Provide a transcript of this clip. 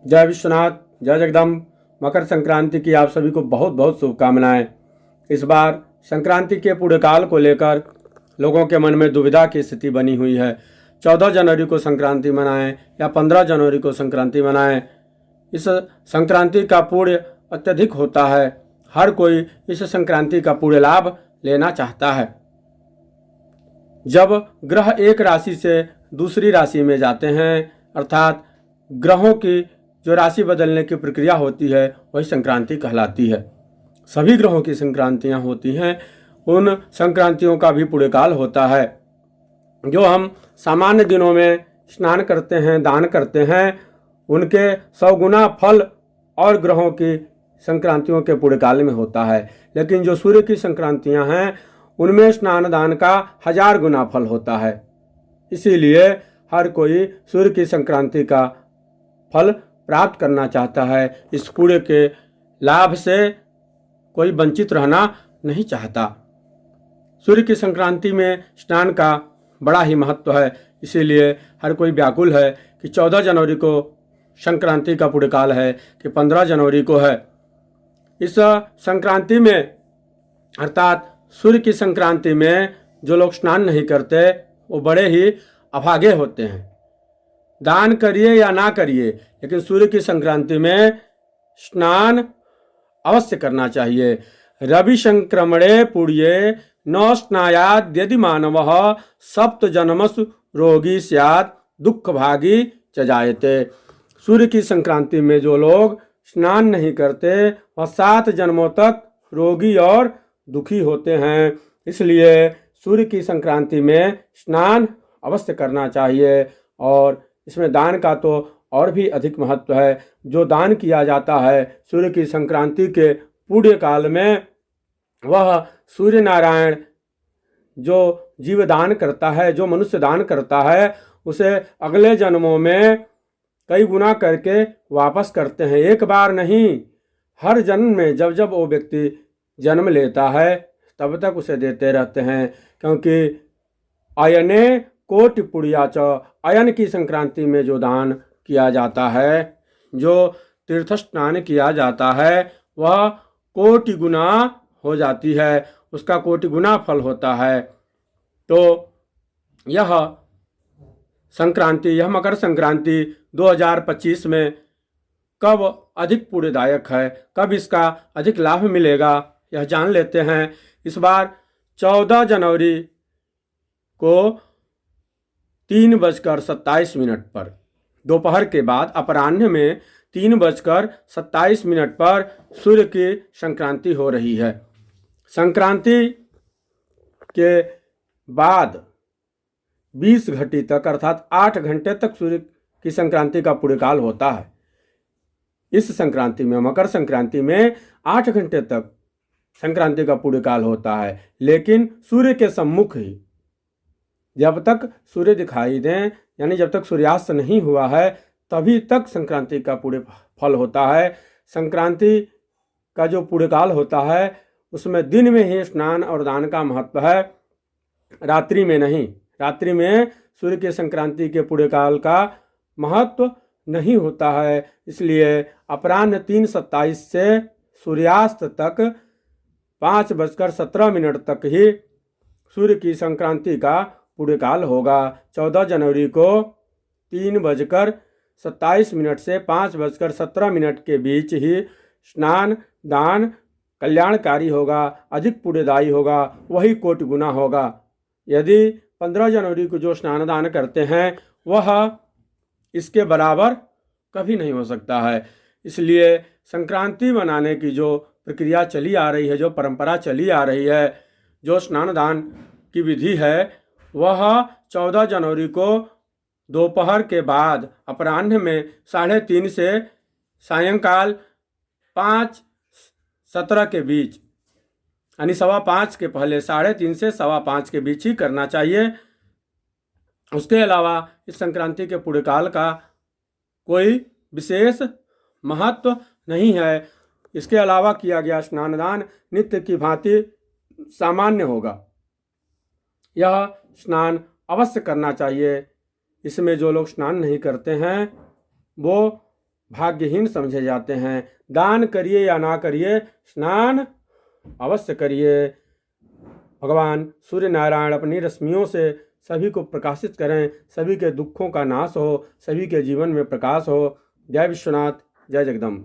जय विश्वनाथ, जय जगदम्ब। मकर संक्रांति की आप सभी को बहुत बहुत शुभकामनाएं। इस बार संक्रांति के पूरे काल को लेकर लोगों के मन में दुविधा की स्थिति बनी हुई है। 14 जनवरी को संक्रांति मनाएं या 15 जनवरी को संक्रांति मनाएं। इस संक्रांति का पुण्य अत्यधिक होता है। हर कोई इस संक्रांति का पूरे लाभ लेना चाहता है। जब ग्रह एक राशि से दूसरी राशि में जाते हैं, अर्थात ग्रहों की जो राशि बदलने की प्रक्रिया होती है वही संक्रांति कहलाती है। सभी ग्रहों की संक्रांतियां होती हैं। उन संक्रांतियों का भी पुण्य काल होता है। जो हम सामान्य दिनों में स्नान करते हैं, दान करते हैं, उनके 100 गुना फल और ग्रहों की संक्रांतियों के पुण्य काल में होता है। लेकिन जो सूर्य की संक्रांतियां हैं उनमें स्नान दान का 1000 गुना फल होता है। इसीलिए हर कोई सूर्य की संक्रांति का फल प्राप्त करना चाहता है। इस पुण्य के लाभ से कोई वंचित रहना नहीं चाहता। सूर्य की संक्रांति में स्नान का बड़ा ही महत्व है। इसीलिए हर कोई व्याकुल है कि 14 जनवरी को संक्रांति का पुण्य काल है कि 15 जनवरी को है। इस संक्रांति में अर्थात सूर्य की संक्रांति में जो लोग स्नान नहीं करते वो बड़े ही अभागे होते हैं। दान करिए या ना करिए, लेकिन सूर्य की संक्रांति में स्नान अवश्य करना चाहिए। रवि संक्रमणे पुण्ये न स्नायाद यदि मानवः सप्त जन्मसु रोगी स्यात् दुख भागी च जायते। सूर्य की संक्रांति में जो लोग स्नान नहीं करते वह 7 जन्मों तक रोगी और दुखी होते हैं। इसलिए सूर्य की संक्रांति में स्नान अवश्य करना चाहिए। और इसमें दान का तो और भी अधिक महत्व है। जो दान किया जाता है सूर्य की संक्रांति के पुण्य काल में, वह सूर्य नारायण जो जीव दान करता है, जो मनुष्य दान करता है, उसे अगले जन्मों में कई गुना करके वापस करते हैं। एक बार नहीं, हर जन्म में जब जब वो व्यक्ति जन्म लेता है तब तक उसे देते रहते हैं। क्योंकि अयने कोटि पुण्याच, अयन की संक्रांति में जो दान किया जाता है, जो तीर्थ स्नान किया जाता है, वह कोटि गुना हो जाती है, उसका कोटि गुना फल होता है। तो यह संक्रांति, यह मकर संक्रांति 2025 में कब अधिक पुण्यदायक है, कब इसका अधिक लाभ मिलेगा, यह जान लेते हैं। इस बार 14 जनवरी को 3:27 पर दोपहर के बाद अपराह्न में 3:27 पर सूर्य की संक्रांति हो रही है। संक्रांति के बाद 20 घटी तक अर्थात 8 घंटे तक सूर्य की संक्रांति का पुण्यकाल होता है। इस संक्रांति में, मकर संक्रांति में 8 घंटे तक संक्रांति का पुण्यकाल होता है। लेकिन सूर्य के सम्मुख ही, जब तक सूर्य दिखाई दें, यानी जब तक सूर्यास्त नहीं हुआ है, तभी तक संक्रांति का पुण्य फल होता है। संक्रांति का जो पुण्यकाल होता है उसमें दिन में ही स्नान और दान का महत्व है, रात्रि में नहीं। रात्रि में सूर्य के संक्रांति के पुण्यकाल का महत्व नहीं होता है। इसलिए अपराह्न 3:27 से सूर्यास्त तक 5:17 तक ही सूर्य की संक्रांति का पुण्यकाल होगा। 14 जनवरी को 3:27 से 5:17 के बीच ही स्नान दान कल्याणकारी होगा, अधिक पुण्यदायी होगा, वही कोटि गुना होगा। यदि 15 जनवरी को जो स्नान दान करते हैं वह इसके बराबर कभी नहीं हो सकता है। इसलिए संक्रांति मनाने की जो प्रक्रिया चली आ रही है, जो परंपरा चली आ रही है, जो स्नान दान की विधि है, वह 14 जनवरी को दोपहर के बाद अपराह्न में 3:30 से सायंकाल 5:17 के बीच, यानी 5:15 के पहले 3:30 से 5:15 के बीच ही करना चाहिए। उसके अलावा इस संक्रांति के पुण्यकाल का कोई विशेष महत्व नहीं है। इसके अलावा किया गया स्नान दान नित्य की भांति सामान्य होगा। यह स्नान अवश्य करना चाहिए। इसमें जो लोग स्नान नहीं करते हैं वो भाग्यहीन समझे जाते हैं। दान करिए या ना करिए, स्नान अवश्य करिए। भगवान सूर्य नारायण अपनी रश्मियों से सभी को प्रकाशित करें, सभी के दुखों का नाश हो, सभी के जीवन में प्रकाश हो। जय विश्वनाथ, जय जगदम्ब।